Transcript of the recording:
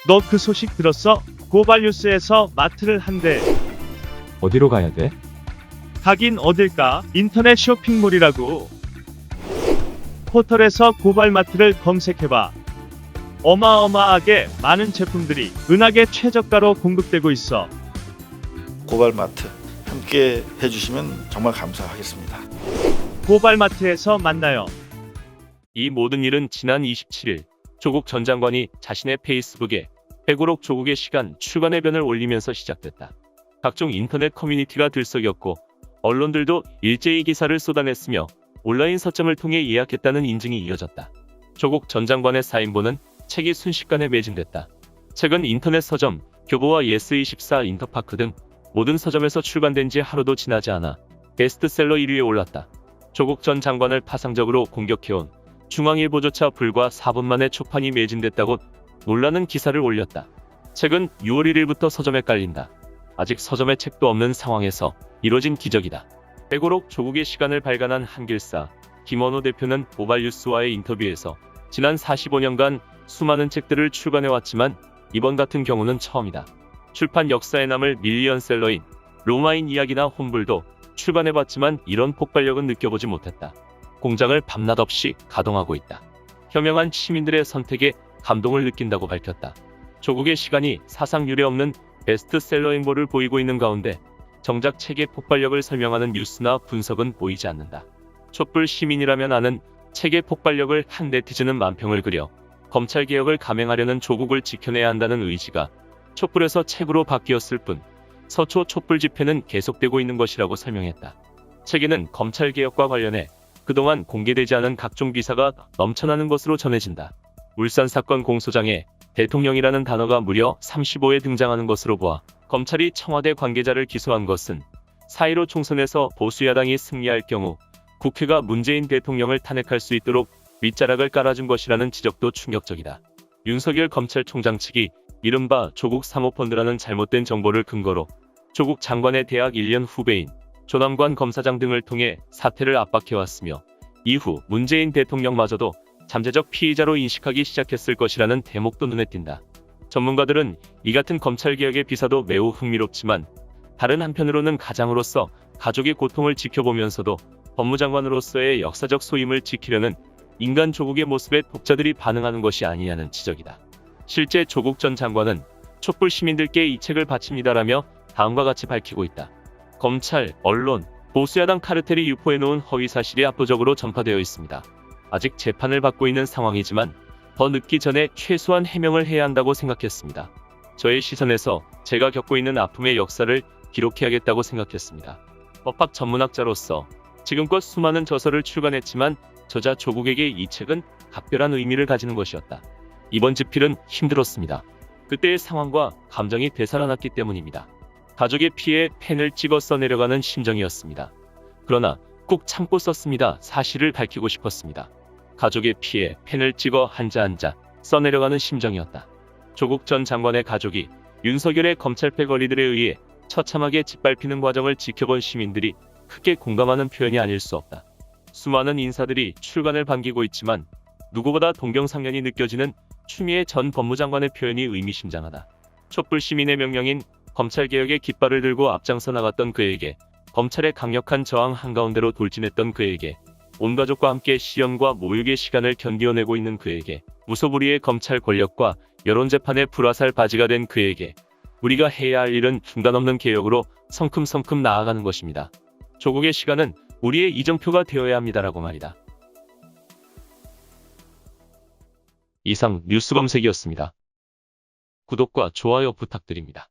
너 그 소식 들었어? 고발뉴스에서 마트를 한대. 어디로 가야 돼? 가긴 어딜까? 인터넷 쇼핑몰이라고. 포털에서 고발마트를 검색해봐. 어마어마하게 많은 제품들이 은하계 최저가로 공급되고 있어. 고발마트 함께 해주시면 정말 감사하겠습니다. 고발마트에서 만나요. 이 모든 일은 지난 27일 조국 전 장관이 자신의 페이스북에 회고록 조국의 시간 출간해변을 올리면서 시작됐다. 각종 인터넷 커뮤니티가 들썩였고 언론들도 일제히 기사를 쏟아냈으며 온라인 서점을 통해 예약했다는 인증이 이어졌다. 조국 전 장관의 사인본은 책이 순식간에 매진됐다. 책은 인터넷 서점, 교보와 예스24, 인터파크 등 모든 서점에서 출간된 지 하루도 지나지 않아 베스트셀러 1위에 올랐다. 조국 전 장관을 파상적으로 공격해온 중앙일보조차 불과 4분 만에 초판이 매진됐다고 놀라는 기사를 올렸다. 책은 6월 1일부터 서점에 깔린다. 아직 서점에 책도 없는 상황에서 이뤄진 기적이다. 회고록 조국의 시간을 발간한 한길사 김원호 대표는 고발뉴스와의 인터뷰에서 지난 45년간 수많은 책들을 출간해왔지만 이번 같은 경우는 처음이다. 출판 역사에 남을 밀리언셀러인 로마인 이야기나 혼불도 출간해봤지만 이런 폭발력은 느껴보지 못했다. 공장을 밤낮 없이 가동하고 있다. 현명한 시민들의 선택에 감동을 느낀다고 밝혔다. 조국의 시간이 사상 유례 없는 베스트셀러 행보를 보이고 있는 가운데 정작 책의 폭발력을 설명하는 뉴스나 분석은 보이지 않는다. 촛불 시민이라면 아는 책의 폭발력을 한 네티즌은 만평을 그려 검찰개혁을 감행하려는 조국을 지켜내야 한다는 의지가 촛불에서 책으로 바뀌었을 뿐 서초 촛불 집회는 계속되고 있는 것이라고 설명했다. 책에는 검찰개혁과 관련해 그동안 공개되지 않은 각종 기사가 넘쳐나는 것으로 전해진다. 울산 사건 공소장에 대통령이라는 단어가 무려 35회 등장하는 것으로 보아 검찰이 청와대 관계자를 기소한 것은 4.15 총선에서 보수야당이 승리할 경우 국회가 문재인 대통령을 탄핵할 수 있도록 밑자락을 깔아준 것이라는 지적도 충격적이다. 윤석열 검찰총장 측이 이른바 조국 사모펀드라는 잘못된 정보를 근거로 조국 장관의 대학 1년 후배인 조남관 검사장 등을 통해 사태를 압박해왔으며 이후 문재인 대통령마저도 잠재적 피의자로 인식하기 시작했을 것이라는 대목도 눈에 띈다. 전문가들은 이 같은 검찰개혁의 비사도 매우 흥미롭지만 다른 한편으로는 가장으로서 가족의 고통을 지켜보면서도 법무장관으로서의 역사적 소임을 지키려는 인간 조국의 모습에 독자들이 반응하는 것이 아니냐는 지적이다. 실제 조국 전 장관은 촛불 시민들께 이 책을 바칩니다라며 다음과 같이 밝히고 있다. 검찰, 언론, 보수야당 카르텔이 유포해놓은 허위사실이 압도적으로 전파되어 있습니다. 아직 재판을 받고 있는 상황이지만 더 늦기 전에 최소한 해명을 해야 한다고 생각했습니다. 저의 시선에서 제가 겪고 있는 아픔의 역사를 기록해야겠다고 생각했습니다. 법학 전문학자로서 지금껏 수많은 저서를 출간했지만 저자 조국에게 이 책은 각별한 의미를 가지는 것이었다. 이번 집필은 힘들었습니다. 그때의 상황과 감정이 되살아났기 때문입니다. 가족의 피에 펜을 찍어 써내려가는 심정이었습니다. 그러나 꾹 참고 썼습니다. 사실을 밝히고 싶었습니다. 가족의 피에 펜을 찍어 한자 한자 써내려가는 심정이었다. 조국 전 장관의 가족이 윤석열의 검찰패 거리들에 의해 처참하게 짓밟히는 과정을 지켜본 시민들이 크게 공감하는 표현이 아닐 수 없다. 수많은 인사들이 출간을 반기고 있지만 누구보다 동경상련이 느껴지는 추미애 전 법무장관의 표현이 의미심장하다. 촛불 시민의 명령인 검찰개혁의 깃발을 들고 앞장서 나갔던 그에게, 검찰의 강력한 저항 한가운데로 돌진했던 그에게, 온 가족과 함께 시련과 모욕의 시간을 견디어내고 있는 그에게, 무소불위의 검찰 권력과 여론재판의 불화살 바지가 된 그에게 우리가 해야 할 일은 중단 없는 개혁으로 성큼성큼 나아가는 것입니다. 조국의 시간은 우리의 이정표가 되어야 합니다라고 말이다. 이상 뉴스검색이었습니다. 구독과 좋아요 부탁드립니다.